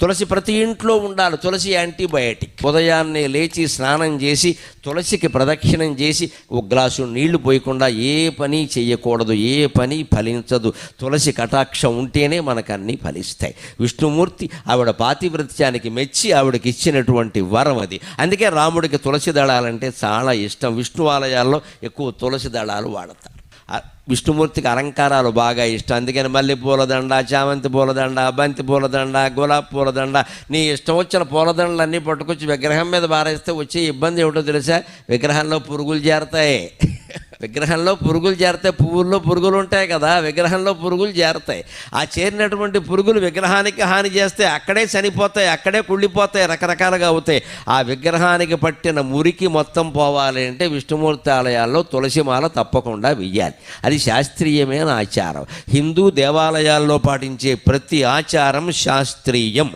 తులసి ప్రతి ఇంట్లో ఉండాలి. తులసి యాంటీబయాటిక్. ఉదయాన్నే లేచి స్నానం చేసి తులసికి ప్రదక్షిణం చేసి ఒక గ్లాసు నీళ్లు పోయకుండా ఏ పని చెయ్యకూడదు, ఏ పని ఫలించదు. తులసి కటాక్షం ఉంటేనే మనకు అన్నీ ఫలిస్తాయి. విష్ణుమూర్తి ఆవిడ పాతివ్రత్యానికి మెచ్చి ఆవిడకి ఇచ్చినటువంటి వరం అది. అందుకే రాముడికి తులసి దళాలంటే చాలా ఇష్టం. విష్ణు ఆలయాల్లో ఎక్కువ తులసి దళాలు వాడతారు. విష్ణుమూర్తికి అలంకారాలు బాగా ఇష్టం. అందుకని మల్లె పూలదండ, చామంతి పూలదండ, బంతి పూలదండ, గులాబీ పూలదండ, నీ ఇష్టం వచ్చిన పూలదండలన్నీ పట్టుకొచ్చి విగ్రహం మీద బారేస్తే వచ్చే ఇబ్బంది ఏమిటో తెలుసా? విగ్రహంలో పురుగులు చేరతాయి. విగ్రహంలో పురుగులు చేరతాయి. పువ్వుల్లో పురుగులు ఉంటాయి కదా, విగ్రహంలో పురుగులు చేరతాయి. ఆ చేరినటువంటి పురుగులు విగ్రహానికి హాని చేస్తే అక్కడే చనిపోతాయి, అక్కడే కుళ్ళిపోతాయి, రకరకాలుగా అవుతాయి. ఆ విగ్రహానికి పట్టిన మురికి మొత్తం పోవాలి అంటే విష్ణుమూర్తి ఆలయాల్లో తులసిమాల తప్పకుండా వెయ్యాలి. అది శాస్త్రీయమైన ఆచారం. హిందూ దేవాలయాల్లో పాటించే ప్రతి ఆచారం శాస్త్రీయం.